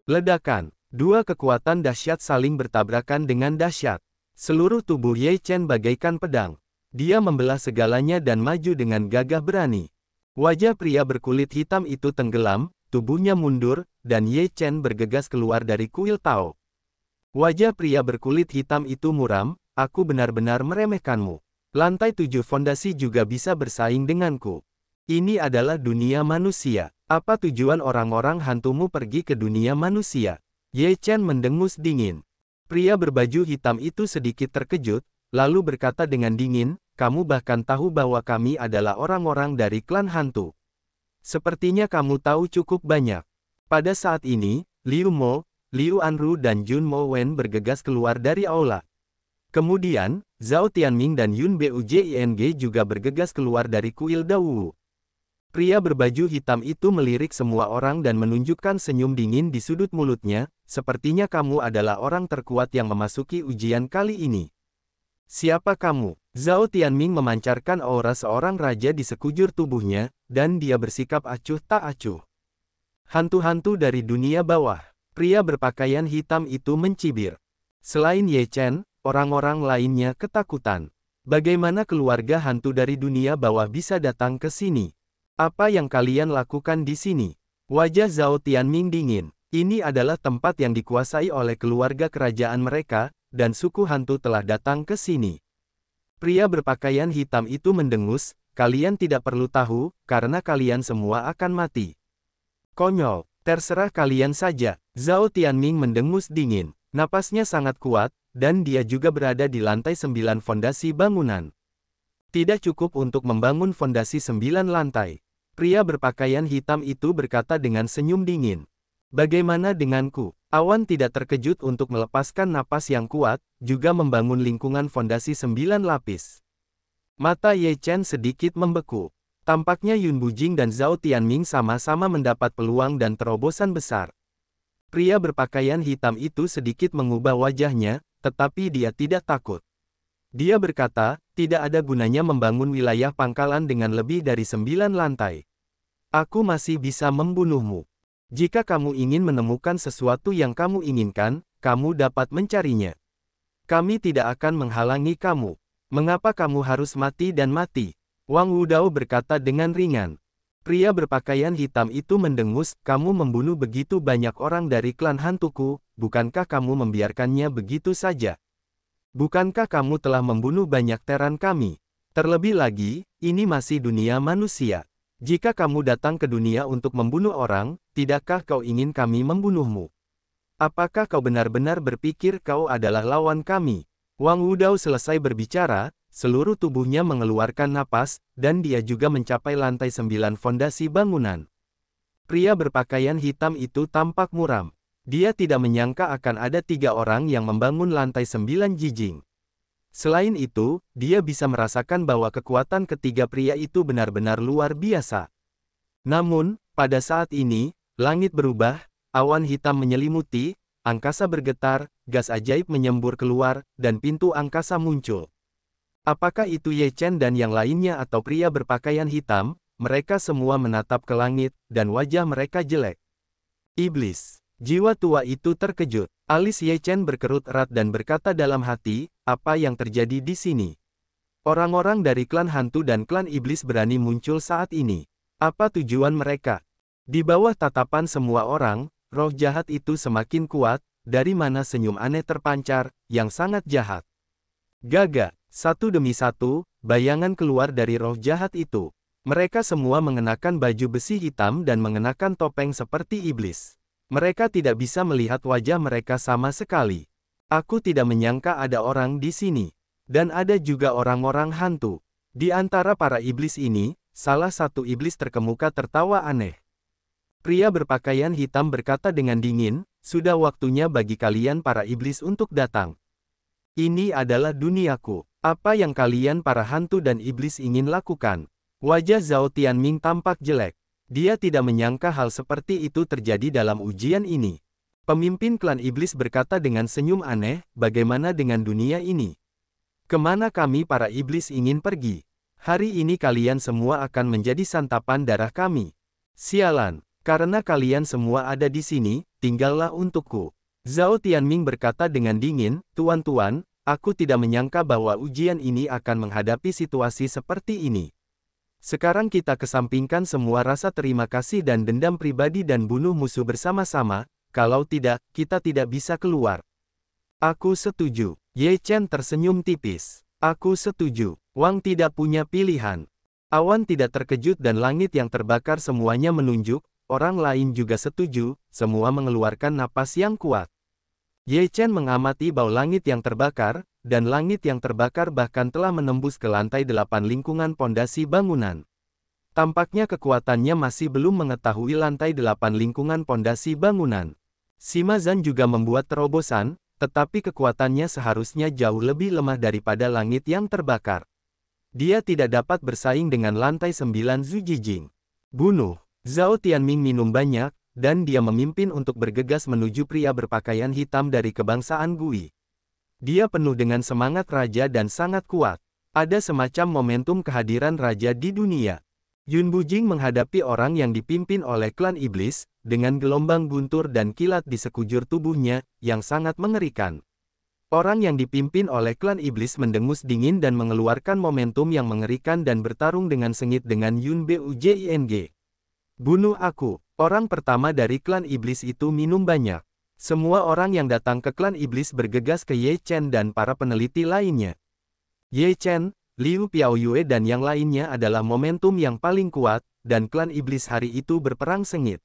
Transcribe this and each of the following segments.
Ledakan. Dua kekuatan dahsyat saling bertabrakan dengan dahsyat. Seluruh tubuh Ye Chen bagaikan pedang. Dia membelah segalanya dan maju dengan gagah berani. Wajah pria berkulit hitam itu tenggelam, tubuhnya mundur, dan Ye Chen bergegas keluar dari kuil Tao. Wajah pria berkulit hitam itu muram, aku benar-benar meremehkanmu. Lantai 7 fondasi juga bisa bersaing denganku. Ini adalah dunia manusia. Apa tujuan orang-orang hantumu pergi ke dunia manusia? Ye Chen mendengus dingin. Pria berbaju hitam itu sedikit terkejut, lalu berkata dengan dingin, kamu bahkan tahu bahwa kami adalah orang-orang dari klan hantu. Sepertinya kamu tahu cukup banyak. Pada saat ini, Liu Mo, Liu Anru dan Jun Mo Wen bergegas keluar dari aula. Kemudian, Zhao Tianming dan Yun Bujing juga bergegas keluar dari kuil Dawu. Pria berbaju hitam itu melirik semua orang dan menunjukkan senyum dingin di sudut mulutnya, sepertinya kamu adalah orang terkuat yang memasuki ujian kali ini. Siapa kamu? Zhao Tianming memancarkan aura seorang raja di sekujur tubuhnya, dan dia bersikap acuh tak acuh. Hantu-hantu dari dunia bawah. Pria berpakaian hitam itu mencibir. Selain Ye Chen, orang-orang lainnya ketakutan. Bagaimana keluarga hantu dari dunia bawah bisa datang ke sini? Apa yang kalian lakukan di sini? Wajah Zhao Tianming dingin. Ini adalah tempat yang dikuasai oleh keluarga kerajaan mereka, dan suku hantu telah datang ke sini. Pria berpakaian hitam itu mendengus, kalian tidak perlu tahu, karena kalian semua akan mati. Konyol, terserah kalian saja. Zhao Tianming mendengus dingin. Napasnya sangat kuat, dan dia juga berada di lantai 9 fondasi bangunan. Tidak cukup untuk membangun fondasi 9 lantai. Pria berpakaian hitam itu berkata dengan senyum dingin. Bagaimana denganku? Awan tidak terkejut untuk melepaskan napas yang kuat, juga membangun lingkungan fondasi 9 lapis. Mata Ye Chen sedikit membeku. Tampaknya Yun Bujing dan Zhao Tianming sama-sama mendapat peluang dan terobosan besar. Pria berpakaian hitam itu sedikit mengubah wajahnya, tetapi dia tidak takut. Dia berkata, tidak ada gunanya membangun wilayah pangkalan dengan lebih dari 9 lantai. Aku masih bisa membunuhmu. Jika kamu ingin menemukan sesuatu yang kamu inginkan, kamu dapat mencarinya. Kami tidak akan menghalangi kamu. Mengapa kamu harus mati dan mati? Wang Wudao berkata dengan ringan. Pria berpakaian hitam itu mendengus, kamu membunuh begitu banyak orang dari klan hantuku, bukankah kamu membiarkannya begitu saja? Bukankah kamu telah membunuh banyak teran kami? Terlebih lagi, ini masih dunia manusia. Jika kamu datang ke dunia untuk membunuh orang, tidakkah kau ingin kami membunuhmu? Apakah kau benar-benar berpikir kau adalah lawan kami? Wang Wudao selesai berbicara, seluruh tubuhnya mengeluarkan napas, dan dia juga mencapai lantai 9 fondasi bangunan. Pria berpakaian hitam itu tampak muram. Dia tidak menyangka akan ada 3 orang yang membangun lantai 9 jijing. Selain itu, dia bisa merasakan bahwa kekuatan ketiga pria itu benar-benar luar biasa. Namun, pada saat ini, langit berubah, awan hitam menyelimuti, angkasa bergetar, gas ajaib menyembur keluar, dan pintu angkasa muncul. Apakah itu Ye Chen dan yang lainnya atau pria berpakaian hitam? Mereka semua menatap ke langit, dan wajah mereka jelek. Iblis. Jiwa tua itu terkejut. Alis Ye Chen berkerut erat dan berkata dalam hati, apa yang terjadi di sini? Orang-orang dari klan hantu dan klan iblis berani muncul saat ini. Apa tujuan mereka? Di bawah tatapan semua orang, roh jahat itu semakin kuat, dari mana senyum aneh terpancar, yang sangat jahat. Gaga, satu demi satu, bayangan keluar dari roh jahat itu. Mereka semua mengenakan baju besi hitam dan mengenakan topeng seperti iblis. Mereka tidak bisa melihat wajah mereka sama sekali. Aku tidak menyangka ada orang di sini. Dan ada juga orang-orang hantu. Di antara para iblis ini, salah satu iblis terkemuka tertawa aneh. Pria berpakaian hitam berkata dengan dingin, sudah waktunya bagi kalian para iblis untuk datang. Ini adalah duniaku. Apa yang kalian para hantu dan iblis ingin lakukan? Wajah Zhao Tianming tampak jelek. Dia tidak menyangka hal seperti itu terjadi dalam ujian ini. Pemimpin klan iblis berkata dengan senyum aneh, bagaimana dengan dunia ini? Kemana kami para iblis ingin pergi? Hari ini kalian semua akan menjadi santapan darah kami. Sialan, karena kalian semua ada di sini, tinggallah untukku. Zhao Tianming berkata dengan dingin, "Tuan-tuan, aku tidak menyangka bahwa ujian ini akan menghadapi situasi seperti ini. Sekarang kita kesampingkan semua rasa terima kasih dan dendam pribadi dan bunuh musuh bersama-sama, kalau tidak, kita tidak bisa keluar." "Aku setuju." Ye Chen tersenyum tipis. "Aku setuju." Wang tidak punya pilihan. Awan tidak terkejut dan langit yang terbakar semuanya menunjuk, orang lain juga setuju, semua mengeluarkan napas yang kuat. Ye Chen mengamati bau langit yang terbakar, dan langit yang terbakar bahkan telah menembus ke lantai 8 lingkungan pondasi bangunan. Tampaknya kekuatannya masih belum mengetahui lantai 8 lingkungan pondasi bangunan. Sima Zhan juga membuat terobosan, tetapi kekuatannya seharusnya jauh lebih lemah daripada langit yang terbakar. Dia tidak dapat bersaing dengan lantai 9 Zhu Jijing. Bunuh. Zhao Tianming minum banyak, dan dia memimpin untuk bergegas menuju pria berpakaian hitam dari kebangsaan Gui. Dia penuh dengan semangat raja dan sangat kuat. Ada semacam momentum kehadiran raja di dunia. Yun Bujing menghadapi orang yang dipimpin oleh klan iblis, dengan gelombang guntur dan kilat di sekujur tubuhnya, yang sangat mengerikan. Orang yang dipimpin oleh klan iblis mendengus dingin dan mengeluarkan momentum yang mengerikan dan bertarung dengan sengit dengan Yun Bujing. "Bunuh aku." Orang pertama dari klan iblis itu minum banyak. Semua orang yang datang ke klan iblis bergegas ke Ye Chen dan para peneliti lainnya. Ye Chen, Liu Piaoyue dan yang lainnya adalah momentum yang paling kuat, dan klan iblis hari itu berperang sengit.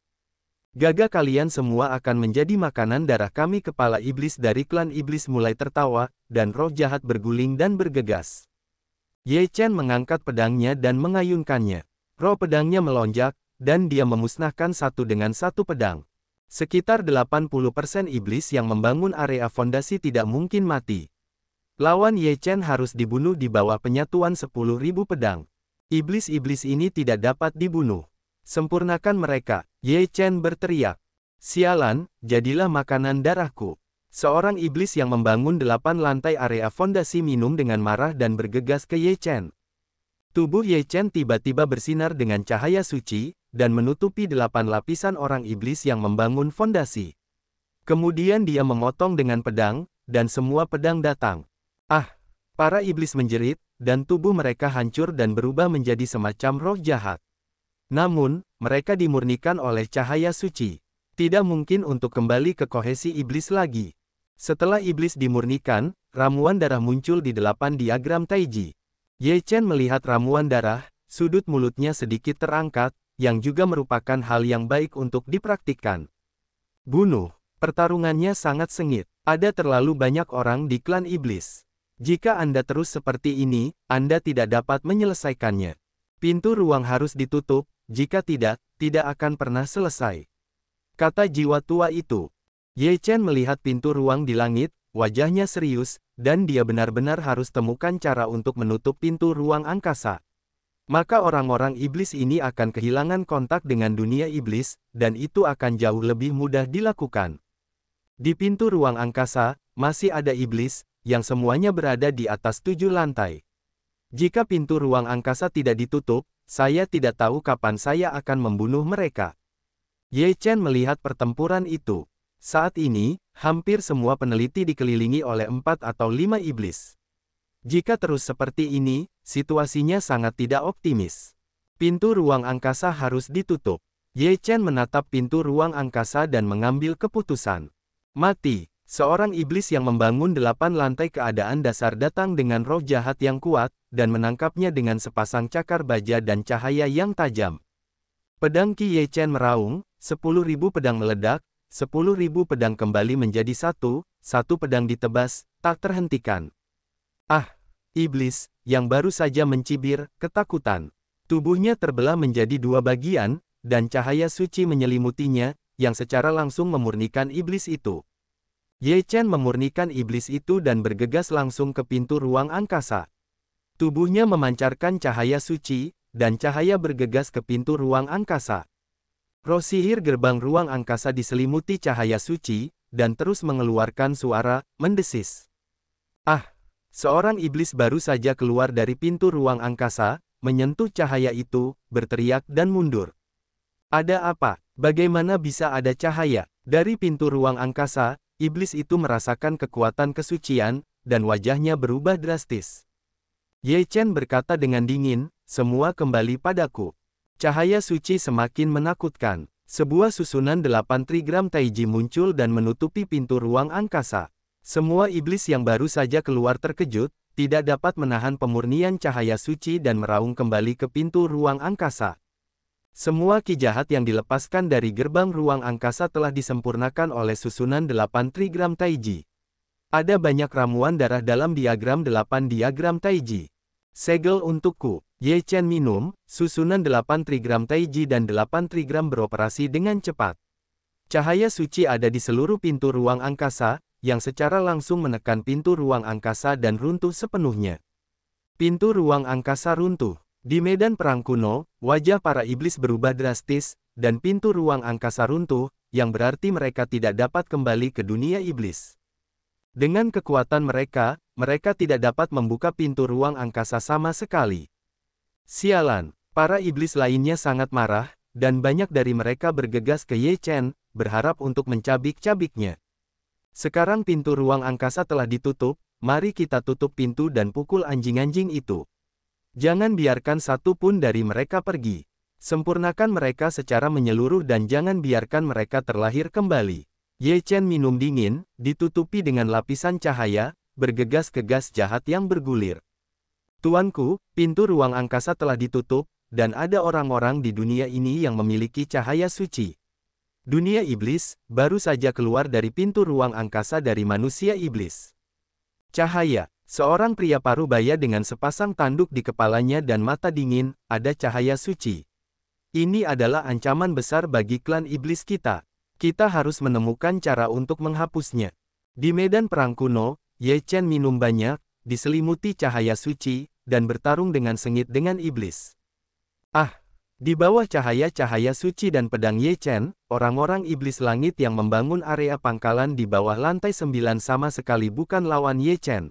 "Gagah kalian semua akan menjadi makanan darah kami." Kepala iblis dari klan iblis mulai tertawa, dan roh jahat berguling dan bergegas. Ye Chen mengangkat pedangnya dan mengayunkannya. Roh pedangnya melonjak, dan dia memusnahkan satu dengan satu pedang. Sekitar 80% iblis yang membangun area fondasi tidak mungkin mati. Lawan Ye Chen harus dibunuh di bawah penyatuan 10.000 pedang. Iblis-iblis ini tidak dapat dibunuh. "Sempurnakan mereka," Ye Chen berteriak. "Sialan, jadilah makanan darahku." Seorang iblis yang membangun 8 lantai area fondasi minum dengan marah dan bergegas ke Ye Chen. Tubuh Ye Chen tiba-tiba bersinar dengan cahaya suci, dan menutupi 8 lapisan orang iblis yang membangun fondasi. Kemudian dia memotong dengan pedang, dan semua pedang datang. "Ah!" Para iblis menjerit, dan tubuh mereka hancur dan berubah menjadi semacam roh jahat. Namun, mereka dimurnikan oleh cahaya suci. Tidak mungkin untuk kembali ke kohesi iblis lagi. Setelah iblis dimurnikan, ramuan darah muncul di 8 diagram Taiji. Ye Chen melihat ramuan darah, sudut mulutnya sedikit terangkat, yang juga merupakan hal yang baik untuk dipraktikkan. "Bunuh." Pertarungannya sangat sengit. Ada terlalu banyak orang di klan iblis. Jika Anda terus seperti ini, Anda tidak dapat menyelesaikannya. Pintu ruang harus ditutup, jika tidak, tidak akan pernah selesai. Kata jiwa tua itu. Ye Chen melihat pintu ruang di langit, wajahnya serius, dan dia benar-benar harus temukan cara untuk menutup pintu ruang angkasa. Maka orang-orang iblis ini akan kehilangan kontak dengan dunia iblis, dan itu akan jauh lebih mudah dilakukan. Di pintu ruang angkasa, masih ada iblis, yang semuanya berada di atas 7 lantai. Jika pintu ruang angkasa tidak ditutup, saya tidak tahu kapan saya akan membunuh mereka. Ye Chen melihat pertempuran itu. Saat ini, hampir semua peneliti dikelilingi oleh 4 atau 5 iblis. Jika terus seperti ini, situasinya sangat tidak optimis. Pintu ruang angkasa harus ditutup. Ye Chen menatap pintu ruang angkasa dan mengambil keputusan. Mati. Seorang iblis yang membangun 8 lantai keadaan dasar datang dengan roh jahat yang kuat, dan menangkapnya dengan sepasang cakar baja dan cahaya yang tajam. Pedang Qi Ye Chen meraung, 10.000 pedang meledak, 10.000 pedang kembali menjadi satu pedang ditebas, tak terhentikan. "Ah!" Iblis, yang baru saja mencibir, ketakutan. Tubuhnya terbelah menjadi 2 bagian, dan cahaya suci menyelimutinya, yang secara langsung memurnikan iblis itu. Ye Chen memurnikan iblis itu dan bergegas langsung ke pintu ruang angkasa. Tubuhnya memancarkan cahaya suci, dan cahaya bergegas ke pintu ruang angkasa. Roh sihir gerbang ruang angkasa diselimuti cahaya suci, dan terus mengeluarkan suara, mendesis. "Ah!" Seorang iblis baru saja keluar dari pintu ruang angkasa, menyentuh cahaya itu, berteriak dan mundur. "Ada apa? Bagaimana bisa ada cahaya?" Dari pintu ruang angkasa, iblis itu merasakan kekuatan kesucian, dan wajahnya berubah drastis. Ye Chen berkata dengan dingin, "Semua kembali padaku." Cahaya suci semakin menakutkan. Sebuah susunan 8 trigram taiji muncul dan menutupi pintu ruang angkasa. Semua iblis yang baru saja keluar terkejut, tidak dapat menahan pemurnian cahaya suci dan meraung kembali ke pintu ruang angkasa. Semua ki jahat yang dilepaskan dari gerbang ruang angkasa telah disempurnakan oleh susunan 8 trigram taiji. Ada banyak ramuan darah dalam diagram 8 diagram taiji. Segel untukku. Ye Chen minum, susunan 8 trigram taiji dan 8 trigram beroperasi dengan cepat. Cahaya suci ada di seluruh pintu ruang angkasa, yang secara langsung menekan pintu ruang angkasa dan runtuh sepenuhnya. Pintu ruang angkasa runtuh. Di medan perang kuno, wajah para iblis berubah drastis, dan pintu ruang angkasa runtuh, yang berarti mereka tidak dapat kembali ke dunia iblis. Dengan kekuatan mereka, mereka tidak dapat membuka pintu ruang angkasa sama sekali. Sialan, para iblis lainnya sangat marah, dan banyak dari mereka bergegas ke Ye Chen, berharap untuk mencabik-cabiknya. Sekarang pintu ruang angkasa telah ditutup, mari kita tutup pintu dan pukul anjing-anjing itu. Jangan biarkan satu pun dari mereka pergi. Sempurnakan mereka secara menyeluruh dan jangan biarkan mereka terlahir kembali. Ye Chen minum dingin, ditutupi dengan lapisan cahaya, bergegas ke gas jahat yang bergulir. Tuanku, pintu ruang angkasa telah ditutup, dan ada orang-orang di dunia ini yang memiliki cahaya suci. Dunia iblis, baru saja keluar dari pintu ruang angkasa dari manusia iblis. Cahaya, seorang pria parubaya dengan sepasang tanduk di kepalanya dan mata dingin, ada cahaya suci. Ini adalah ancaman besar bagi klan iblis kita. Kita harus menemukan cara untuk menghapusnya. Di medan perang kuno, Ye Chen minum banyak, diselimuti cahaya suci, dan bertarung dengan sengit dengan iblis. Di bawah cahaya-cahaya suci dan pedang Ye Chen, orang-orang iblis langit yang membangun area pangkalan di bawah lantai 9 sama sekali bukan lawan Ye Chen.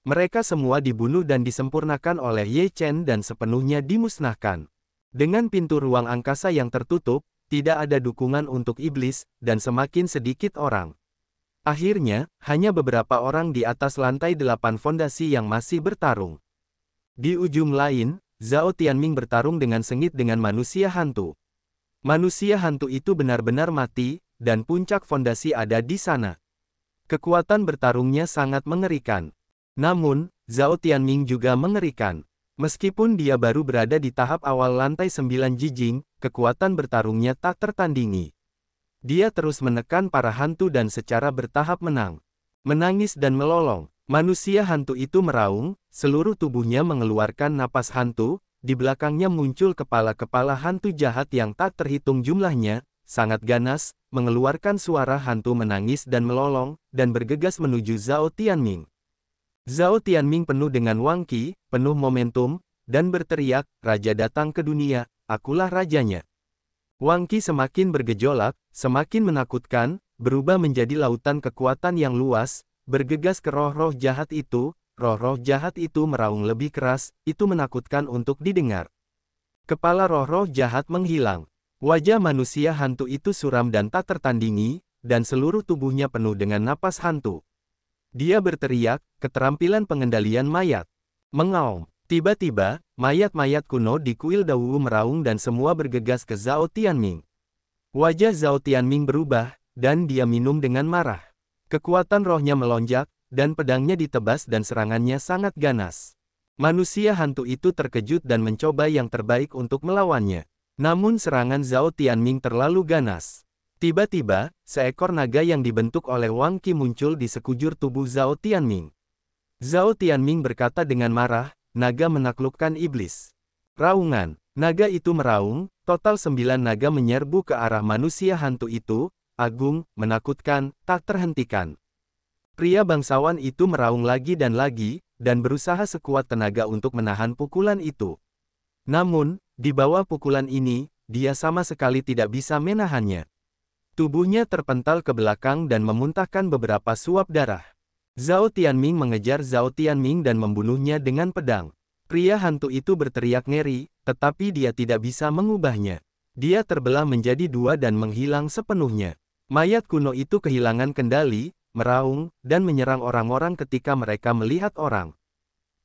Mereka semua dibunuh dan disempurnakan oleh Ye Chen dan sepenuhnya dimusnahkan. Dengan pintu ruang angkasa yang tertutup, tidak ada dukungan untuk iblis, dan semakin sedikit orang. Akhirnya, hanya beberapa orang di atas lantai 8 fondasi yang masih bertarung. Di ujung lain, Zhao Tianming bertarung dengan sengit dengan manusia hantu. Manusia hantu itu benar-benar mati, dan puncak fondasi ada di sana. Kekuatan bertarungnya sangat mengerikan. Namun, Zhao Tianming juga mengerikan. Meskipun dia baru berada di tahap awal lantai 9 Jijing, kekuatan bertarungnya tak tertandingi. Dia terus menekan para hantu dan secara bertahap menang. Menangis dan melolong. Manusia hantu itu meraung, seluruh tubuhnya mengeluarkan napas hantu, di belakangnya muncul kepala-kepala hantu jahat yang tak terhitung jumlahnya, sangat ganas, mengeluarkan suara hantu menangis dan melolong, dan bergegas menuju Zhao Tianming. Zhao Tianming penuh dengan wangki, penuh momentum, dan berteriak, "Raja datang ke dunia, akulah rajanya." Wangki semakin bergejolak, semakin menakutkan, berubah menjadi lautan kekuatan yang luas, bergegas ke roh-roh jahat itu, roh-roh jahat itu meraung lebih keras, itu menakutkan untuk didengar. Kepala roh-roh jahat menghilang. Wajah manusia hantu itu suram dan tak tertandingi, dan seluruh tubuhnya penuh dengan napas hantu. Dia berteriak, keterampilan pengendalian mayat. Mengaum. Tiba-tiba, mayat-mayat kuno di kuil Dawu meraung dan semua bergegas ke Zhao Tianming. Wajah Zhao Tianming berubah, dan dia minum dengan marah. Kekuatan rohnya melonjak, dan pedangnya ditebas dan serangannya sangat ganas. Manusia hantu itu terkejut dan mencoba yang terbaik untuk melawannya. Namun serangan Zhao Tianming terlalu ganas. Tiba-tiba, seekor naga yang dibentuk oleh Wang Qi muncul di sekujur tubuh Zhao Tianming. Zhao Tianming berkata dengan marah, "Naga menaklukkan iblis." Raungan. Naga itu meraung, total 9 naga menyerbu ke arah manusia hantu itu, agung, menakutkan, tak terhentikan. Pria bangsawan itu meraung lagi, dan berusaha sekuat tenaga untuk menahan pukulan itu. Namun, di bawah pukulan ini, dia sama sekali tidak bisa menahannya. Tubuhnya terpental ke belakang dan memuntahkan beberapa suap darah. Zhao Tianming mengejar Zhao Tianming dan membunuhnya dengan pedang. Pria hantu itu berteriak ngeri, tetapi dia tidak bisa mengubahnya. Dia terbelah menjadi dua dan menghilang sepenuhnya. Mayat kuno itu kehilangan kendali, meraung, dan menyerang orang-orang ketika mereka melihat orang.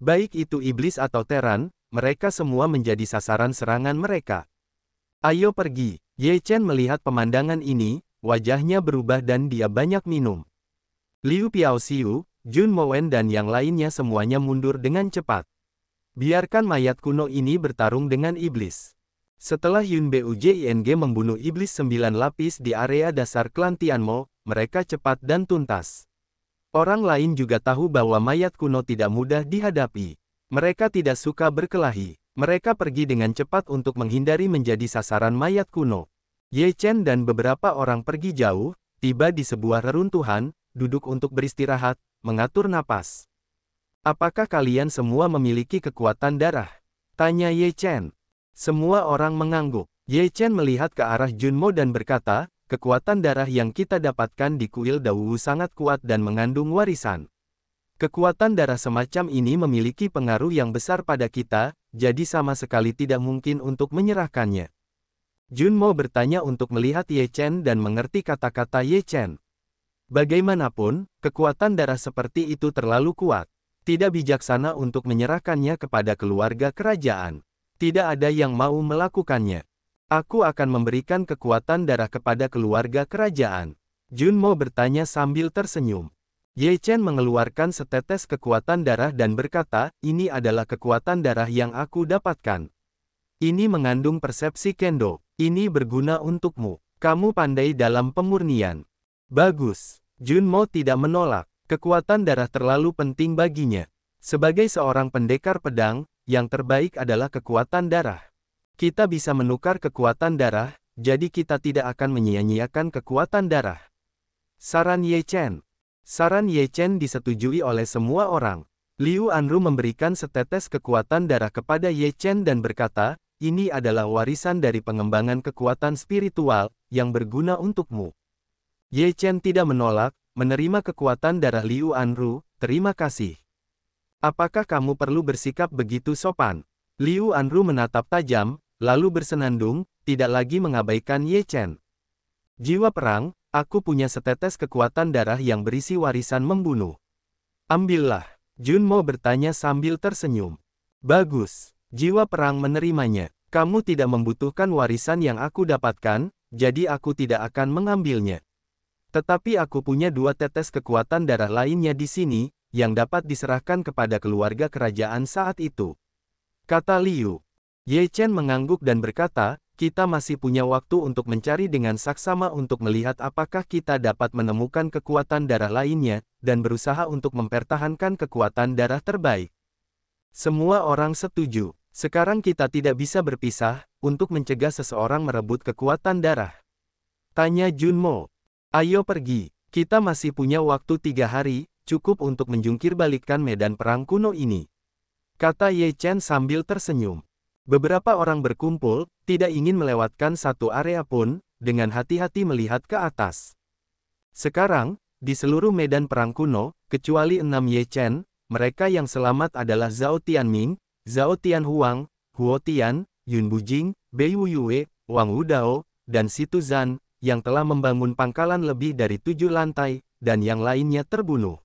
Baik itu iblis atau Teran, mereka semua menjadi sasaran serangan mereka. Ayo pergi. Ye Chen melihat pemandangan ini, wajahnya berubah dan dia banyak minum. Liu Piaoxiu, Jun Mowen dan yang lainnya semuanya mundur dengan cepat. Biarkan mayat kuno ini bertarung dengan iblis. Setelah Yun Bujing membunuh iblis 9 lapis di area dasar klan Tianmo, mereka cepat dan tuntas. Orang lain juga tahu bahwa mayat kuno tidak mudah dihadapi. Mereka tidak suka berkelahi. Mereka pergi dengan cepat untuk menghindari menjadi sasaran mayat kuno. Ye Chen dan beberapa orang pergi jauh, tiba di sebuah reruntuhan, duduk untuk beristirahat, mengatur napas. Apakah kalian semua memiliki kekuatan darah? Tanya Ye Chen. Semua orang mengangguk. Ye Chen melihat ke arah Junmo dan berkata, kekuatan darah yang kita dapatkan di kuil Dawu sangat kuat dan mengandung warisan. Kekuatan darah semacam ini memiliki pengaruh yang besar pada kita, jadi sama sekali tidak mungkin untuk menyerahkannya. Junmo bertanya untuk melihat Ye Chen dan mengerti kata-kata Ye Chen. Bagaimanapun, kekuatan darah seperti itu terlalu kuat. Tidak bijaksana untuk menyerahkannya kepada keluarga kerajaan. Tidak ada yang mau melakukannya. Aku akan memberikan kekuatan darah kepada keluarga kerajaan. Junmo bertanya sambil tersenyum. Ye Chen mengeluarkan setetes kekuatan darah dan berkata, ini adalah kekuatan darah yang aku dapatkan. Ini mengandung persepsi kendo. Ini berguna untukmu. Kamu pandai dalam pemurnian. Bagus. Junmo tidak menolak. Kekuatan darah terlalu penting baginya. Sebagai seorang pendekar pedang, yang terbaik adalah kekuatan darah. Kita bisa menukar kekuatan darah, jadi kita tidak akan menyia-nyiakan kekuatan darah. Saran Ye Chen. Saran Ye Chen disetujui oleh semua orang. Liu Anru memberikan setetes kekuatan darah kepada Ye Chen dan berkata, ini adalah warisan dari pengembangan kekuatan spiritual, yang berguna untukmu. Ye Chen tidak menolak, menerima kekuatan darah Liu Anru, terima kasih. Apakah kamu perlu bersikap begitu sopan? Liu Anru menatap tajam, lalu bersenandung, tidak lagi mengabaikan Ye Chen. Jiwa perang. Aku punya setetes kekuatan darah yang berisi warisan membunuh. Ambillah. Junmo bertanya sambil tersenyum. Bagus. Jiwa perang menerimanya. Kamu tidak membutuhkan warisan yang aku dapatkan, jadi aku tidak akan mengambilnya. Tetapi aku punya 2 tetes kekuatan darah lainnya di sini, yang dapat diserahkan kepada keluarga kerajaan saat itu. Kata Liu. Ye Chen mengangguk dan berkata, kita masih punya waktu untuk mencari dengan saksama untuk melihat apakah kita dapat menemukan kekuatan darah lainnya, dan berusaha untuk mempertahankan kekuatan darah terbaik. Semua orang setuju. Sekarang kita tidak bisa berpisah, untuk mencegah seseorang merebut kekuatan darah. Tanya Junmo. Ayo pergi. Kita masih punya waktu 3 hari, cukup untuk menjungkir balikkan medan perang kuno ini. Kata Ye Chen sambil tersenyum. Beberapa orang berkumpul, tidak ingin melewatkan satu area pun, dengan hati-hati melihat ke atas. Sekarang, di seluruh medan perang kuno, kecuali 6 Ye Chen, mereka yang selamat adalah Zhao Tianming, Zhao Tianhuang, Huo Tian, Yun Bujing, Bei Wuyue, Wang Wudao, dan Situ Zan, yang telah membangun pangkalan lebih dari 7 lantai, dan yang lainnya terbunuh.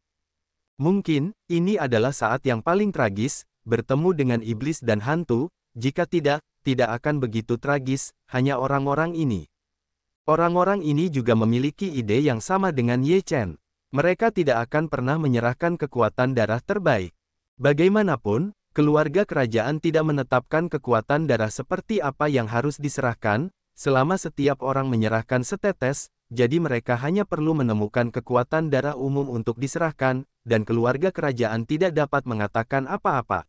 Mungkin, ini adalah saat yang paling tragis, bertemu dengan iblis dan hantu. Jika tidak akan begitu tragis, hanya orang-orang ini. Orang-orang ini juga memiliki ide yang sama dengan Ye Chen. Mereka tidak akan pernah menyerahkan kekuatan darah terbaik. Bagaimanapun, keluarga kerajaan tidak menetapkan kekuatan darah seperti apa yang harus diserahkan, selama setiap orang menyerahkan setetes, jadi mereka hanya perlu menemukan kekuatan darah umum untuk diserahkan, dan keluarga kerajaan tidak dapat mengatakan apa-apa.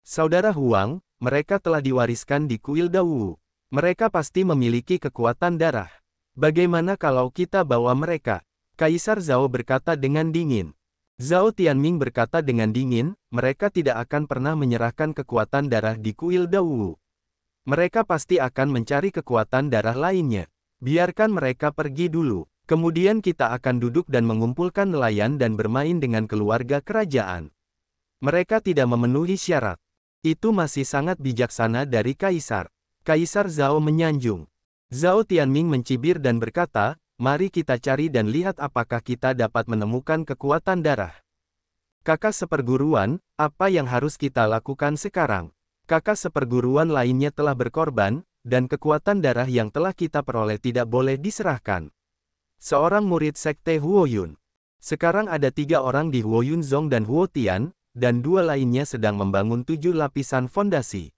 Saudara Huang, mereka telah diwariskan di kuil Dawu. Mereka pasti memiliki kekuatan darah. Bagaimana kalau kita bawa mereka? Kaisar Zhao berkata dengan dingin. Zhao Tianming berkata dengan dingin, mereka tidak akan pernah menyerahkan kekuatan darah di kuil Dawu. Mereka pasti akan mencari kekuatan darah lainnya. Biarkan mereka pergi dulu. Kemudian kita akan duduk dan mengumpulkan nelayan dan bermain dengan keluarga kerajaan. Mereka tidak memenuhi syarat. Itu masih sangat bijaksana dari Kaisar. Kaisar Zhao menyanjung. Zhao Tianming mencibir dan berkata, mari kita cari dan lihat apakah kita dapat menemukan kekuatan darah. Kakak seperguruan, apa yang harus kita lakukan sekarang? Kakak seperguruan lainnya telah berkorban, dan kekuatan darah yang telah kita peroleh tidak boleh diserahkan. Seorang murid sekte Huoyun. Sekarang ada 3 orang di Huoyun Zong dan Huotian, dan 2 lainnya sedang membangun 7 lapisan fondasi.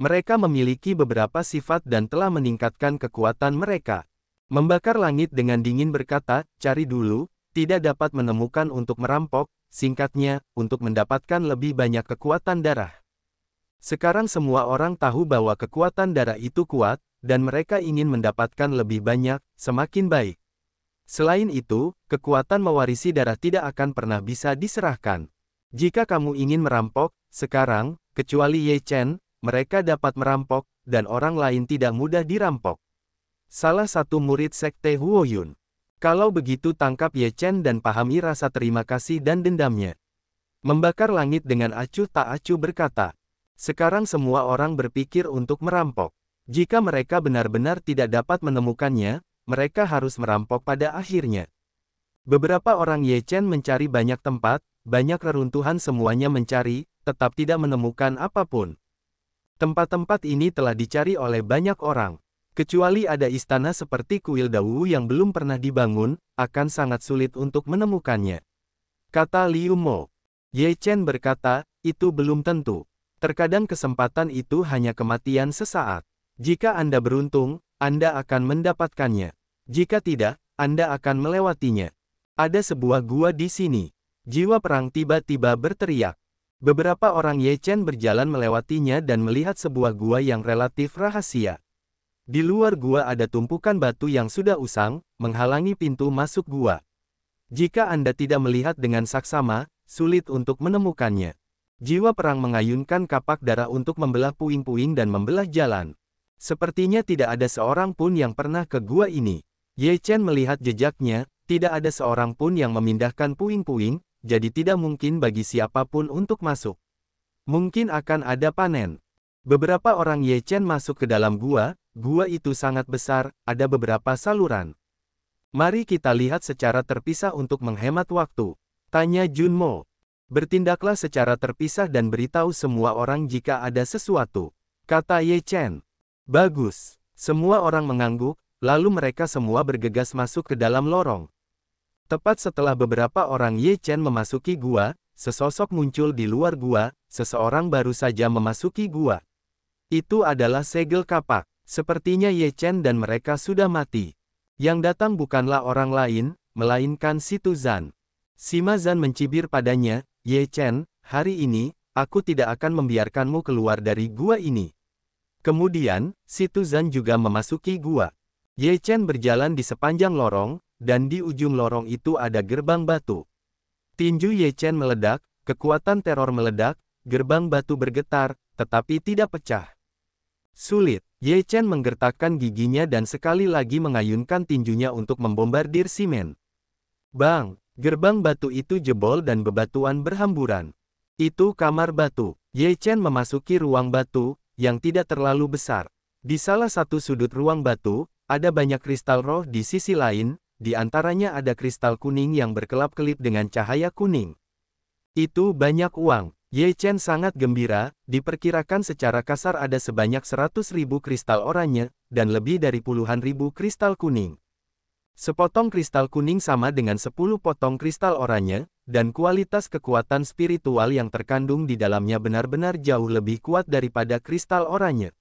Mereka memiliki beberapa sifat dan telah meningkatkan kekuatan mereka. Membakar langit dengan dingin berkata, cari dulu, tidak dapat menemukan untuk merampok, singkatnya, untuk mendapatkan lebih banyak kekuatan darah. Sekarang semua orang tahu bahwa kekuatan darah itu kuat, dan mereka ingin mendapatkan lebih banyak, semakin baik. Selain itu, kekuatan mewarisi darah tidak akan pernah bisa diserahkan. Jika kamu ingin merampok, sekarang, kecuali Ye Chen, mereka dapat merampok, dan orang lain tidak mudah dirampok. Salah satu murid sekte Huoyun. Kalau begitu tangkap Ye Chen dan pahami rasa terima kasih dan dendamnya. Membakar langit dengan acuh tak acuh berkata, sekarang semua orang berpikir untuk merampok. Jika mereka benar-benar tidak dapat menemukannya, mereka harus merampok pada akhirnya. Beberapa orang Ye Chen mencari banyak tempat, banyak reruntuhan semuanya mencari, tetap tidak menemukan apapun. Tempat-tempat ini telah dicari oleh banyak orang. Kecuali ada istana seperti kuil Dawu yang belum pernah dibangun, akan sangat sulit untuk menemukannya. Kata Liu Mo. Ye Chen berkata, itu belum tentu. Terkadang kesempatan itu hanya kematian sesaat. Jika Anda beruntung, Anda akan mendapatkannya. Jika tidak, Anda akan melewatinya. Ada sebuah gua di sini. Jiwa perang tiba-tiba berteriak. Beberapa orang Ye Chen berjalan melewatinya dan melihat sebuah gua yang relatif rahasia. Di luar gua ada tumpukan batu yang sudah usang, menghalangi pintu masuk gua. Jika Anda tidak melihat dengan saksama, sulit untuk menemukannya. Jiwa perang mengayunkan kapak darah untuk membelah puing-puing dan membelah jalan. Sepertinya tidak ada seorang pun yang pernah ke gua ini. Ye Chen melihat jejaknya, tidak ada seorang pun yang memindahkan puing-puing, jadi tidak mungkin bagi siapapun untuk masuk. Mungkin akan ada panen. Beberapa orang Ye Chen masuk ke dalam gua itu sangat besar, ada beberapa saluran. Mari kita lihat secara terpisah untuk menghemat waktu. Tanya Jun Mo. Bertindaklah secara terpisah dan beritahu semua orang jika ada sesuatu. Kata Ye Chen. Bagus. Semua orang mengangguk, lalu mereka semua bergegas masuk ke dalam lorong. Tepat setelah beberapa orang Ye Chen memasuki gua, sesosok muncul di luar gua, seseorang baru saja memasuki gua. Itu adalah segel kapak. Sepertinya Ye Chen dan mereka sudah mati. Yang datang bukanlah orang lain, melainkan Si Tuzan. Sima Zan mencibir padanya, Ye Chen, hari ini, aku tidak akan membiarkanmu keluar dari gua ini. Kemudian, Si Tuzan juga memasuki gua. Ye Chen berjalan di sepanjang lorong, dan di ujung lorong itu ada gerbang batu. Tinju Ye Chen meledak, kekuatan teror meledak, gerbang batu bergetar, tetapi tidak pecah. Sulit. Ye Chen menggertakkan giginya dan sekali lagi mengayunkan tinjunya untuk membombardir simen. Bang! Gerbang batu itu jebol dan bebatuan berhamburan. Itu kamar batu. Ye Chen memasuki ruang batu, yang tidak terlalu besar. Di salah satu sudut ruang batu, ada banyak kristal roh di sisi lain, di antaranya ada kristal kuning yang berkelap-kelip dengan cahaya kuning. Itu banyak uang. Ye Chen sangat gembira, diperkirakan secara kasar ada sebanyak 100.000 kristal oranye, dan lebih dari puluhan ribu kristal kuning. Sepotong kristal kuning sama dengan 10 potong kristal oranye, dan kualitas kekuatan spiritual yang terkandung di dalamnya benar-benar jauh lebih kuat daripada kristal oranye.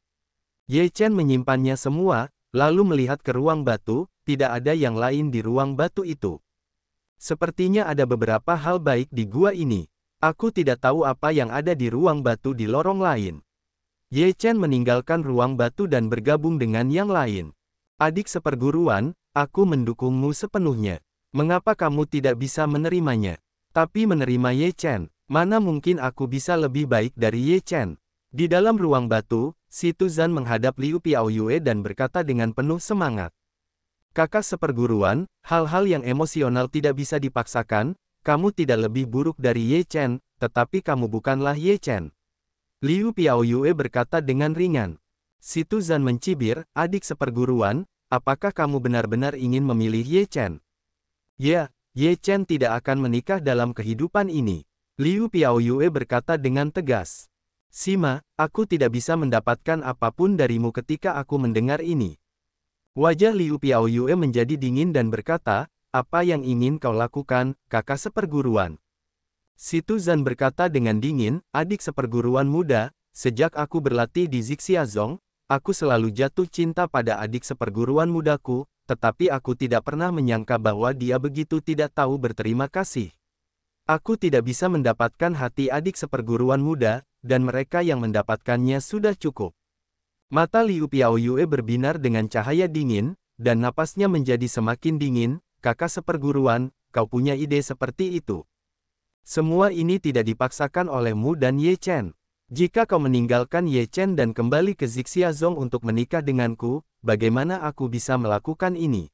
Ye Chen menyimpannya semua, lalu melihat ke ruang batu, tidak ada yang lain di ruang batu itu. Sepertinya ada beberapa hal baik di gua ini. Aku tidak tahu apa yang ada di ruang batu di lorong lain. Ye Chen meninggalkan ruang batu dan bergabung dengan yang lain. Adik seperguruan, aku mendukungmu sepenuhnya. Mengapa kamu tidak bisa menerimanya? Tapi menerima Ye Chen, mana mungkin aku bisa lebih baik dari Ye Chen? Di dalam ruang batu, Si Tuzan menghadap Liu Piaoyue dan berkata dengan penuh semangat. Kakak seperguruan, hal-hal yang emosional tidak bisa dipaksakan. Kamu tidak lebih buruk dari Ye Chen, tetapi kamu bukanlah Ye Chen. Liu Piaoyue berkata dengan ringan. Si Tuzan mencibir, adik seperguruan, apakah kamu benar-benar ingin memilih Ye Chen? Ya, Ye Chen tidak akan menikah dalam kehidupan ini. Liu Piaoyue berkata dengan tegas. Sima, aku tidak bisa mendapatkan apapun darimu ketika aku mendengar ini. Wajah Liu Piaoyue menjadi dingin dan berkata, apa yang ingin kau lakukan, kakak seperguruan? Si Tuzan berkata dengan dingin, adik seperguruan muda, sejak aku berlatih di Zixiazong, aku selalu jatuh cinta pada adik seperguruan mudaku, tetapi aku tidak pernah menyangka bahwa dia begitu tidak tahu berterima kasih. Aku tidak bisa mendapatkan hati adik seperguruan muda, dan mereka yang mendapatkannya sudah cukup. Mata Liu Piaoyue berbinar dengan cahaya dingin, dan napasnya menjadi semakin dingin, kakak seperguruan, kau punya ide seperti itu. Semua ini tidak dipaksakan olehmu dan Ye Chen. Jika kau meninggalkan Ye Chen dan kembali ke Zixiazong untuk menikah denganku, bagaimana aku bisa melakukan ini?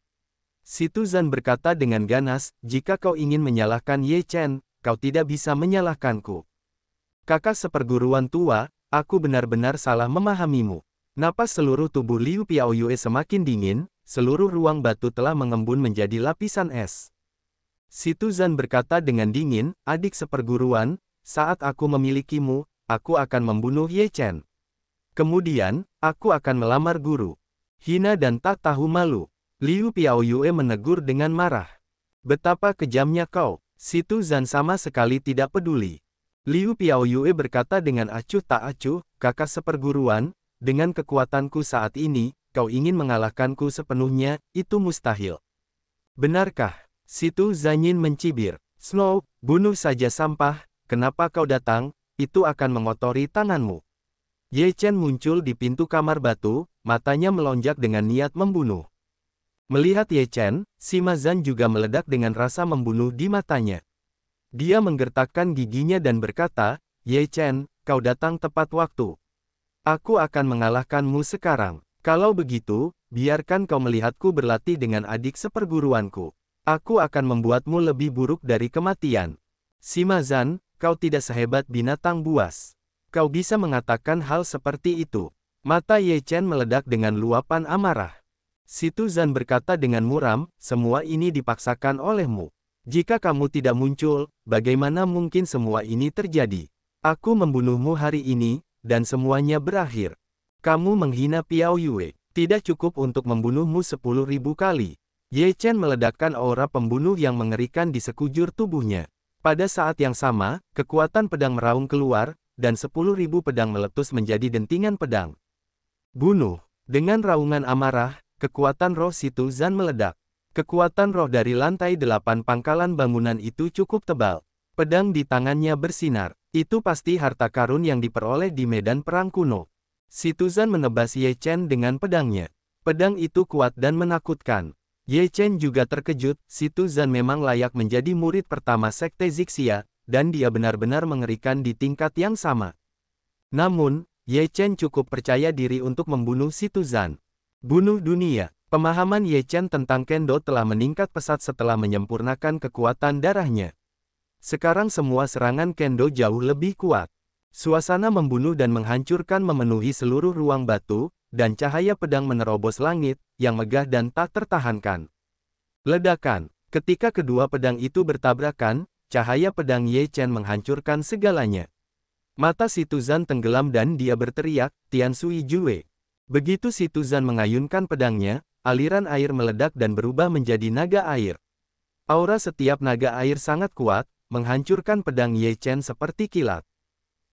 Si Tuzan berkata dengan ganas, jika kau ingin menyalahkan Ye Chen, kau tidak bisa menyalahkanku. Kakak seperguruan tua, aku benar-benar salah memahamimu. Napas seluruh tubuh Liu Piaoyue semakin dingin, seluruh ruang batu telah mengembun menjadi lapisan es. Si Tuzan berkata dengan dingin, adik seperguruan, saat aku memilikimu, aku akan membunuh Ye Chen. Kemudian, aku akan melamar guru. Hina dan tak tahu malu. Liu Piaoyue menegur dengan marah. Betapa kejamnya kau. Si Tuzan sama sekali tidak peduli. Liu Piaoyue berkata dengan acuh tak acuh, kakak seperguruan, dengan kekuatanku saat ini, kau ingin mengalahkanku sepenuhnya, itu mustahil. Benarkah? Si Tuzanyin mencibir. Snow, bunuh saja sampah, kenapa kau datang, itu akan mengotori tanganmu. Ye Chen muncul di pintu kamar batu, matanya melonjak dengan niat membunuh. Melihat Ye Chen, Sima Zan juga meledak dengan rasa membunuh di matanya. Dia menggertakkan giginya dan berkata, Ye Chen, kau datang tepat waktu. Aku akan mengalahkanmu sekarang. Kalau begitu, biarkan kau melihatku berlatih dengan adik seperguruanku. Aku akan membuatmu lebih buruk dari kematian. Sima Zan, kau tidak sehebat binatang buas. Kau bisa mengatakan hal seperti itu. Mata Ye Chen meledak dengan luapan amarah. Si Tuzan berkata dengan muram, semua ini dipaksakan olehmu. Jika kamu tidak muncul, bagaimana mungkin semua ini terjadi? Aku membunuhmu hari ini, dan semuanya berakhir. Kamu menghina Piaoyue. Tidak cukup untuk membunuhmu 10.000 kali. Ye Chen meledakkan aura pembunuh yang mengerikan di sekujur tubuhnya. Pada saat yang sama, kekuatan pedang meraung keluar, dan 10.000 pedang meletus menjadi dentingan pedang. Bunuh. Dengan raungan amarah, kekuatan roh Si Tuzan meledak. Kekuatan roh dari lantai 8 pangkalan bangunan itu cukup tebal. Pedang di tangannya bersinar. Itu pasti harta karun yang diperoleh di medan perang kuno. Si Tuzan menebas Ye Chen dengan pedangnya. Pedang itu kuat dan menakutkan. Ye Chen juga terkejut, Si Tuzan memang layak menjadi murid pertama Sekte Zixia, dan dia benar-benar mengerikan di tingkat yang sama. Namun, Ye Chen cukup percaya diri untuk membunuh Si Tuzan. Bunuh dunia. Pemahaman Ye Chen tentang Kendo telah meningkat pesat setelah menyempurnakan kekuatan darahnya. Sekarang semua serangan Kendo jauh lebih kuat. Suasana membunuh dan menghancurkan memenuhi seluruh ruang batu, dan cahaya pedang menerobos langit, yang megah dan tak tertahankan. Ledakan. Ketika kedua pedang itu bertabrakan, cahaya pedang Ye Chen menghancurkan segalanya. Mata Si Tuzan tenggelam dan dia berteriak, Tian Sui Jue. Begitu Si Tuzan mengayunkan pedangnya, aliran air meledak dan berubah menjadi naga air. Aura setiap naga air sangat kuat, menghancurkan pedang Ye Chen seperti kilat.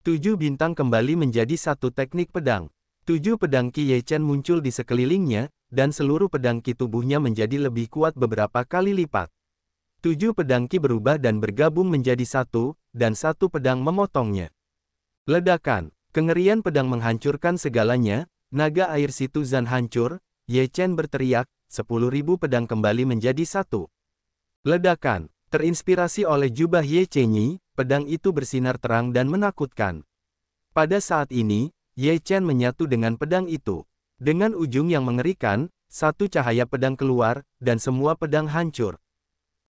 7 bintang kembali menjadi satu teknik pedang. 7 pedang Ki Ye Chen muncul di sekelilingnya, dan seluruh pedang Ki tubuhnya menjadi lebih kuat beberapa kali lipat. 7 pedang Ki berubah dan bergabung menjadi satu, dan satu pedang memotongnya. Ledakan. Kengerian pedang menghancurkan segalanya, naga air Si Tuzan hancur, Ye Chen berteriak, 10.000 pedang kembali menjadi satu. Ledakan. Terinspirasi oleh jubah Ye Chenyi, pedang itu bersinar terang dan menakutkan. Pada saat ini, Ye Chen menyatu dengan pedang itu. Dengan ujung yang mengerikan, satu cahaya pedang keluar, dan semua pedang hancur.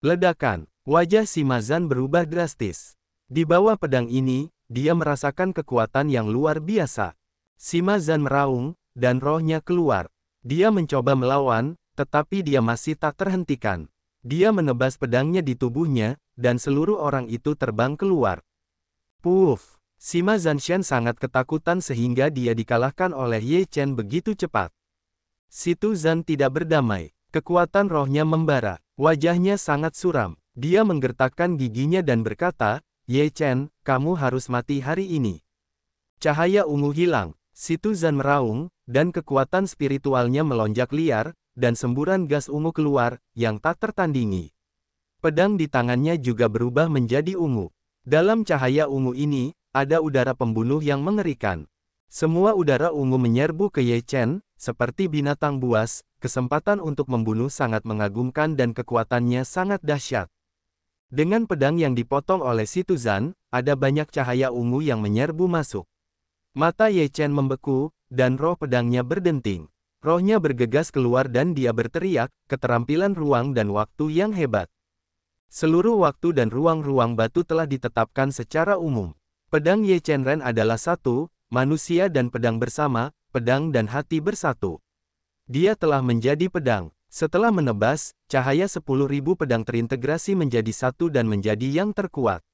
Ledakan. Wajah Sima Zan berubah drastis. Di bawah pedang ini, dia merasakan kekuatan yang luar biasa. Sima Zan meraung, dan rohnya keluar. Dia mencoba melawan, tetapi dia masih tak terhentikan. Dia menebas pedangnya di tubuhnya, dan seluruh orang itu terbang keluar. Puff! Sima Zanshan sangat ketakutan sehingga dia dikalahkan oleh Ye Chen begitu cepat. Situ Zan tidak berdamai. Kekuatan rohnya membara. Wajahnya sangat suram. Dia menggertakkan giginya dan berkata, Ye Chen, kamu harus mati hari ini. Cahaya ungu hilang. Situ Zan meraung, dan kekuatan spiritualnya melonjak liar, dan semburan gas ungu keluar, yang tak tertandingi. Pedang di tangannya juga berubah menjadi ungu. Dalam cahaya ungu ini, ada udara pembunuh yang mengerikan. Semua udara ungu menyerbu ke Ye Chen, seperti binatang buas, kesempatan untuk membunuh sangat mengagumkan dan kekuatannya sangat dahsyat. Dengan pedang yang dipotong oleh Situ Zan, ada banyak cahaya ungu yang menyerbu masuk. Mata Ye Chen membeku, dan roh pedangnya berdenting. Rohnya bergegas keluar dan dia berteriak, keterampilan ruang dan waktu yang hebat. Seluruh waktu dan ruang-ruang batu telah ditetapkan secara umum. Pedang Ye Chen Ren adalah satu, manusia dan pedang bersama, pedang dan hati bersatu. Dia telah menjadi pedang. Setelah menebas, cahaya 10.000 pedang terintegrasi menjadi satu dan menjadi yang terkuat.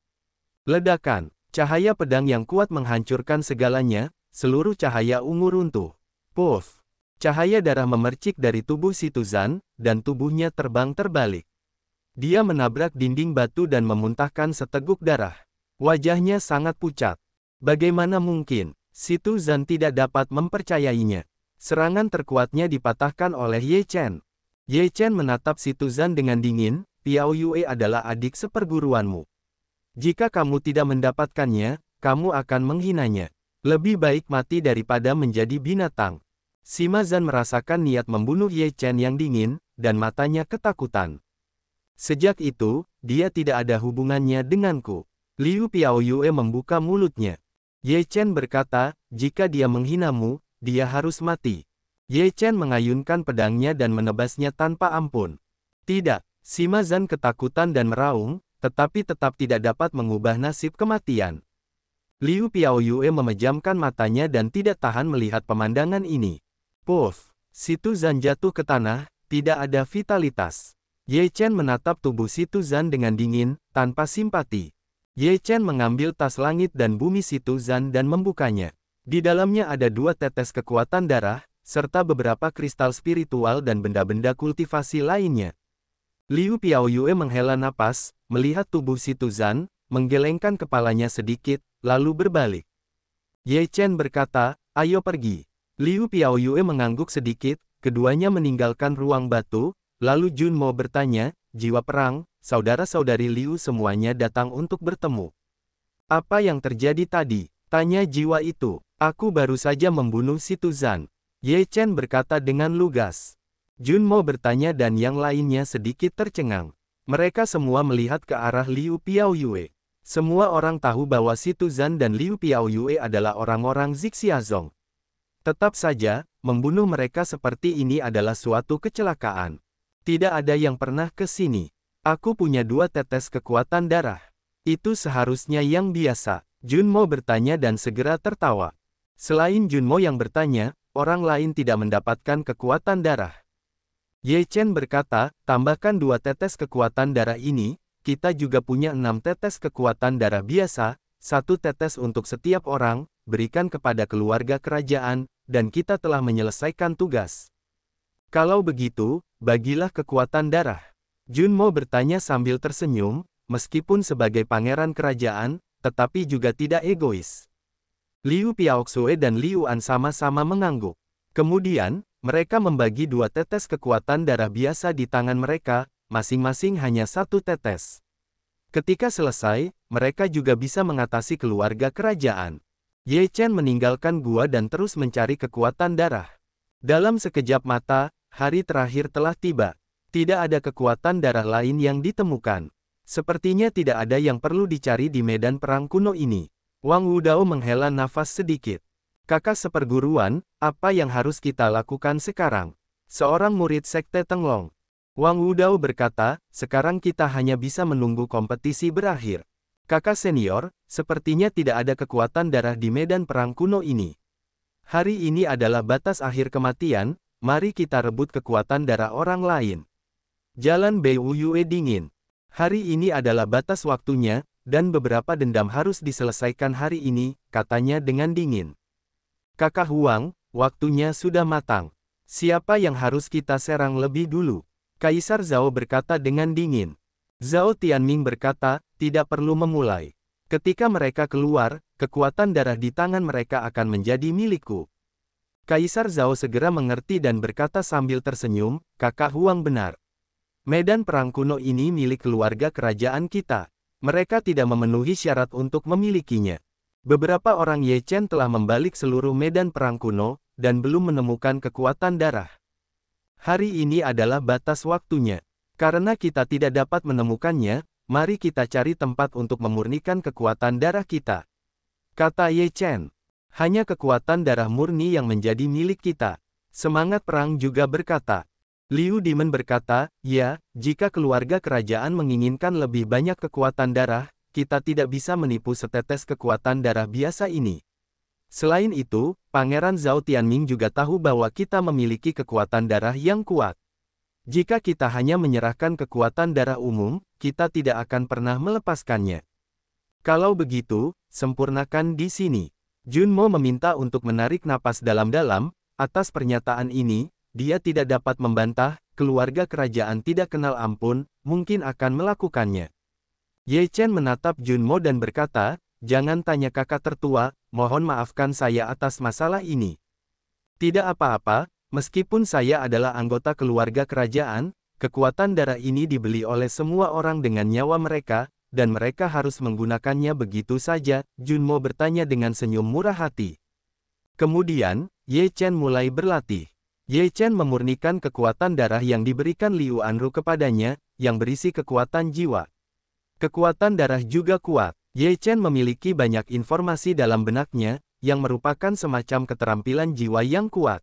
Ledakan. Cahaya pedang yang kuat menghancurkan segalanya, seluruh cahaya ungu runtuh. Puff! Cahaya darah memercik dari tubuh Situ Zan, dan tubuhnya terbang terbalik. Dia menabrak dinding batu dan memuntahkan seteguk darah. Wajahnya sangat pucat. Bagaimana mungkin? Situ Zan tidak dapat mempercayainya. Serangan terkuatnya dipatahkan oleh Ye Chen. Ye Chen menatap Situ Zan dengan dingin, Piao Yue adalah adik seperguruanmu. Jika kamu tidak mendapatkannya, kamu akan menghinanya. Lebih baik mati daripada menjadi binatang. Sima Zan merasakan niat membunuh Ye Chen yang dingin, dan matanya ketakutan. Sejak itu, dia tidak ada hubungannya denganku. Liu Piao Yue membuka mulutnya. Ye Chen berkata, jika dia menghinamu, dia harus mati. Ye Chen mengayunkan pedangnya dan menebasnya tanpa ampun. Tidak, Sima Zan ketakutan dan meraung, tetapi tetap tidak dapat mengubah nasib kematian. Liu Piao Yue memejamkan matanya dan tidak tahan melihat pemandangan ini. Puff! Situ Zan jatuh ke tanah, tidak ada vitalitas. Ye Chen menatap tubuh Situ Zan dengan dingin, tanpa simpati. Ye Chen mengambil tas langit dan bumi Situ Zan dan membukanya. Di dalamnya ada 2 tetes kekuatan darah, serta beberapa kristal spiritual dan benda-benda kultivasi lainnya. Liu Piao Yue menghela napas, melihat tubuh Situ Zan, menggelengkan kepalanya sedikit, lalu berbalik. Ye Chen berkata, ayo pergi. Liu Piao Yue mengangguk sedikit, keduanya meninggalkan ruang batu, lalu Jun Mo bertanya, jiwa perang, saudara-saudari Liu semuanya datang untuk bertemu. Apa yang terjadi tadi? Tanya jiwa itu. Aku baru saja membunuh Situ Zan. Ye Chen berkata dengan lugas. Jun Mo bertanya dan yang lainnya sedikit tercengang. Mereka semua melihat ke arah Liu Piao Yue. Semua orang tahu bahwa Situ Zan dan Liu Piao Yue adalah orang-orang Zixiazong. Tetap saja, membunuh mereka seperti ini adalah suatu kecelakaan. Tidak ada yang pernah ke sini. Aku punya 2 tetes kekuatan darah. Itu seharusnya yang biasa. Jun Mo bertanya dan segera tertawa. Selain Jun Mo yang bertanya, orang lain tidak mendapatkan kekuatan darah. Ye Chen berkata, tambahkan 2 tetes kekuatan darah ini, kita juga punya 6 tetes kekuatan darah biasa, 1 tetes untuk setiap orang, berikan kepada keluarga kerajaan, dan kita telah menyelesaikan tugas. Kalau begitu, bagilah kekuatan darah. Jun Mo bertanya sambil tersenyum, meskipun sebagai pangeran kerajaan, tetapi juga tidak egois. Liu Piaoxue dan Liu An sama-sama mengangguk. Kemudian, mereka membagi 2 tetes kekuatan darah biasa di tangan mereka, masing-masing hanya 1 tetes. Ketika selesai, mereka juga bisa mengatasi keluarga kerajaan. Ye Chen meninggalkan gua dan terus mencari kekuatan darah. Dalam sekejap mata, hari terakhir telah tiba. Tidak ada kekuatan darah lain yang ditemukan. Sepertinya tidak ada yang perlu dicari di medan perang kuno ini. Wang Wudao menghela nafas sedikit. Kakak seperguruan, apa yang harus kita lakukan sekarang? Seorang murid sekte Tenglong. Wang Wudao berkata, sekarang kita hanya bisa menunggu kompetisi berakhir. Kakak senior, sepertinya tidak ada kekuatan darah di medan perang kuno ini. Hari ini adalah batas akhir kematian, mari kita rebut kekuatan darah orang lain. Jalan Bei Wuyue dingin. Hari ini adalah batas waktunya, dan beberapa dendam harus diselesaikan hari ini, katanya dengan dingin. Kakak Huang, waktunya sudah matang. Siapa yang harus kita serang lebih dulu? Kaisar Zhao berkata dengan dingin. Zhao Tianming berkata, tidak perlu memulai. Ketika mereka keluar, kekuatan darah di tangan mereka akan menjadi milikku. Kaisar Zhao segera mengerti dan berkata sambil tersenyum, Kakak Huang benar. Medan perang kuno ini milik keluarga kerajaan kita. Mereka tidak memenuhi syarat untuk memilikinya. Beberapa orang Ye Chen telah membalik seluruh medan perang kuno, dan belum menemukan kekuatan darah. Hari ini adalah batas waktunya. Karena kita tidak dapat menemukannya, mari kita cari tempat untuk memurnikan kekuatan darah kita. Kata Ye Chen. Hanya kekuatan darah murni yang menjadi milik kita. Semangat perang juga berkata. Liu Dimen berkata, ya, jika keluarga kerajaan menginginkan lebih banyak kekuatan darah, kita tidak bisa menipu setetes kekuatan darah biasa ini. Selain itu, Pangeran Zhao Tianming juga tahu bahwa kita memiliki kekuatan darah yang kuat. Jika kita hanya menyerahkan kekuatan darah umum, kita tidak akan pernah melepaskannya. Kalau begitu, sempurnakan di sini. Junmo meminta untuk menarik napas dalam-dalam. Atas pernyataan ini, dia tidak dapat membantah, keluarga kerajaan tidak kenal ampun, mungkin akan melakukannya. Ye Chen menatap Junmo dan berkata, jangan tanya kakak tertua, mohon maafkan saya atas masalah ini. Tidak apa-apa, meskipun saya adalah anggota keluarga kerajaan, kekuatan darah ini dibeli oleh semua orang dengan nyawa mereka, dan mereka harus menggunakannya begitu saja, Junmo bertanya dengan senyum murah hati. Kemudian, Ye Chen mulai berlatih. Ye Chen memurnikan kekuatan darah yang diberikan Liu Anru kepadanya, yang berisi kekuatan jiwa. Kekuatan darah juga kuat. Ye Chen memiliki banyak informasi dalam benaknya, yang merupakan semacam keterampilan jiwa yang kuat.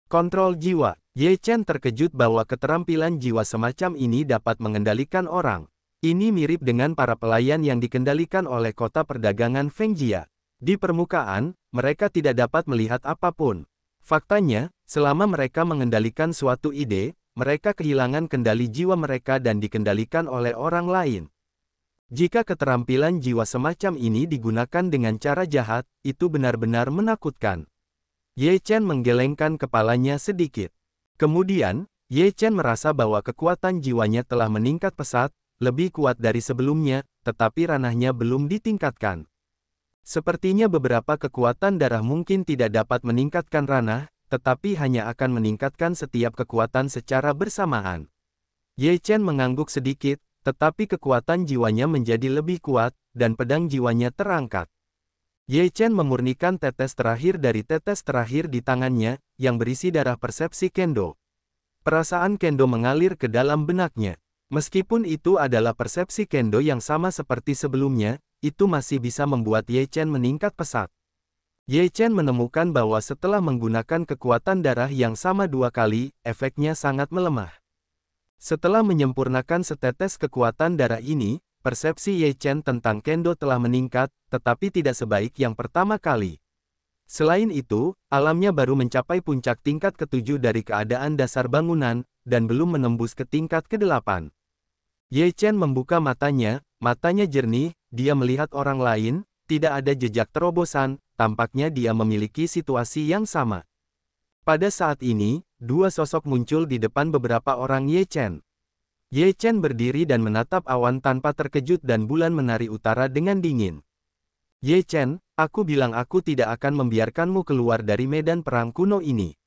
Kontrol jiwa. Ye Chen terkejut bahwa keterampilan jiwa semacam ini dapat mengendalikan orang. Ini mirip dengan para pelayan yang dikendalikan oleh kota perdagangan Fengjia. Di permukaan, mereka tidak dapat melihat apapun. Faktanya, selama mereka mengendalikan suatu ide, mereka kehilangan kendali jiwa mereka dan dikendalikan oleh orang lain. Jika keterampilan jiwa semacam ini digunakan dengan cara jahat, itu benar-benar menakutkan. Ye Chen menggelengkan kepalanya sedikit. Kemudian, Ye Chen merasa bahwa kekuatan jiwanya telah meningkat pesat, lebih kuat dari sebelumnya, tetapi ranahnya belum ditingkatkan. Sepertinya beberapa kekuatan darah mungkin tidak dapat meningkatkan ranah, tetapi hanya akan meningkatkan setiap kekuatan secara bersamaan. Ye Chen mengangguk sedikit, tetapi kekuatan jiwanya menjadi lebih kuat, dan pedang jiwanya terangkat. Ye Chen memurnikan tetes terakhir dari tetes terakhir di tangannya, yang berisi darah persepsi kendo. Perasaan kendo mengalir ke dalam benaknya. Meskipun itu adalah persepsi kendo yang sama seperti sebelumnya, itu masih bisa membuat Ye Chen meningkat pesat. Ye Chen menemukan bahwa setelah menggunakan kekuatan darah yang sama 2 kali, efeknya sangat melemah. Setelah menyempurnakan setetes kekuatan darah ini, persepsi Ye Chen tentang kendo telah meningkat, tetapi tidak sebaik yang pertama kali. Selain itu, alamnya baru mencapai puncak tingkat ke-7 dari keadaan dasar bangunan, dan belum menembus ke tingkat ke-8. Ye Chen membuka matanya jernih, dia melihat orang lain, tidak ada jejak terobosan, tampaknya dia memiliki situasi yang sama. Pada saat ini, 2 sosok muncul di depan beberapa orang Ye Chen. Ye Chen berdiri dan menatap awan tanpa terkejut dan bulan menari utara dengan dingin. Ye Chen, aku bilang aku tidak akan membiarkanmu keluar dari medan perang kuno ini.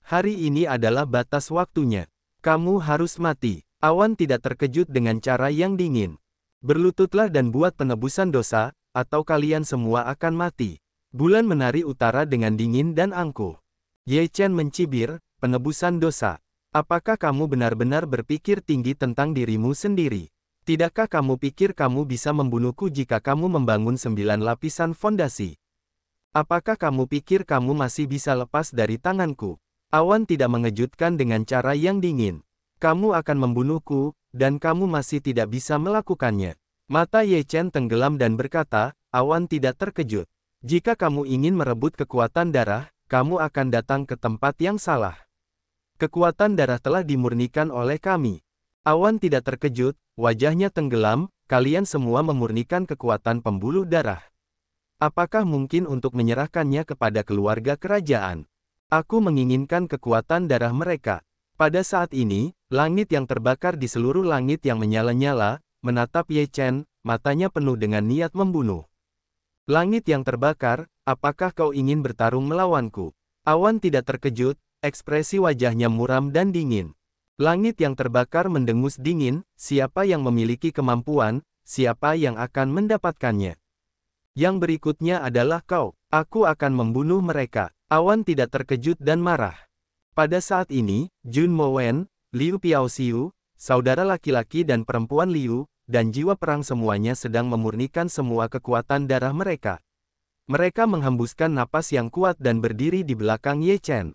Hari ini adalah batas waktunya. Kamu harus mati. Awan tidak terkejut dengan cara yang dingin. Berlututlah dan buat penebusan dosa, atau kalian semua akan mati. Bulan menari utara dengan dingin dan angkuh. Ye Chen mencibir, penebusan dosa. Apakah kamu benar-benar berpikir tinggi tentang dirimu sendiri? Tidakkah kamu pikir kamu bisa membunuhku jika kamu membangun 9 lapisan fondasi? Apakah kamu pikir kamu masih bisa lepas dari tanganku? Awan tidak mengejutkan dengan cara yang dingin. Kamu akan membunuhku, dan kamu masih tidak bisa melakukannya. Mata Ye Chen tenggelam dan berkata, awan tidak terkejut. Jika kamu ingin merebut kekuatan darah, kamu akan datang ke tempat yang salah. Kekuatan darah telah dimurnikan oleh kami. Awan tidak terkejut, wajahnya tenggelam, kalian semua memurnikan kekuatan pembuluh darah. Apakah mungkin untuk menyerahkannya kepada keluarga kerajaan? Aku menginginkan kekuatan darah mereka. Pada saat ini, langit yang terbakar di seluruh langit yang menyala-nyala, menatap Ye Chen, matanya penuh dengan niat membunuh. Langit yang terbakar, apakah kau ingin bertarung melawanku? Awan tidak terkejut, ekspresi wajahnya muram dan dingin. Langit yang terbakar mendengus dingin, siapa yang memiliki kemampuan, siapa yang akan mendapatkannya. Yang berikutnya adalah kau, aku akan membunuh mereka. Awan tidak terkejut dan marah. Pada saat ini, Jun Mo Wen, Liu Piaoxiu, saudara laki-laki dan perempuan Liu, dan jiwa perang semuanya sedang memurnikan semua kekuatan darah mereka. Mereka menghembuskan napas yang kuat dan berdiri di belakang Ye Chen.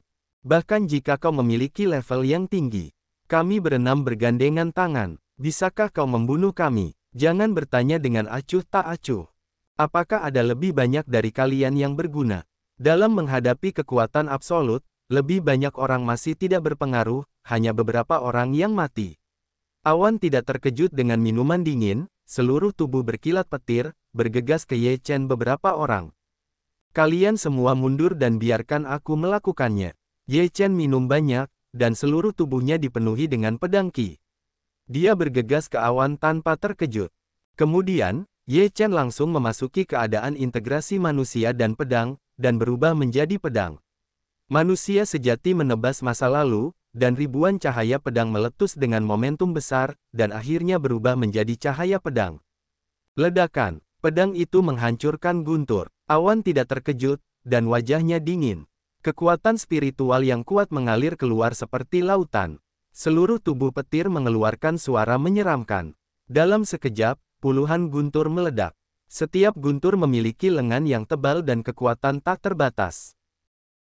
Bahkan jika kau memiliki level yang tinggi, kami berenam bergandengan tangan. Bisakah kau membunuh kami? Jangan bertanya dengan acuh tak acuh. Apakah ada lebih banyak dari kalian yang berguna? Dalam menghadapi kekuatan absolut, lebih banyak orang masih tidak berpengaruh, hanya beberapa orang yang mati. Awan tidak terkejut dengan minuman dingin, seluruh tubuh berkilat petir, bergegas ke Ye Chen beberapa orang. Kalian semua mundur dan biarkan aku melakukannya. Ye Chen minum banyak, dan seluruh tubuhnya dipenuhi dengan pedang Qi. Dia bergegas ke awan tanpa terkejut. Kemudian, Ye Chen langsung memasuki keadaan integrasi manusia dan pedang, dan berubah menjadi pedang. Manusia sejati menebas masa lalu, dan ribuan cahaya pedang meletus dengan momentum besar, dan akhirnya berubah menjadi cahaya pedang. Ledakan, pedang itu menghancurkan guntur. Awan tidak terkejut, dan wajahnya dingin. Kekuatan spiritual yang kuat mengalir keluar seperti lautan. Seluruh tubuh petir mengeluarkan suara menyeramkan. Dalam sekejap, puluhan guntur meledak. Setiap guntur memiliki lengan yang tebal dan kekuatan tak terbatas.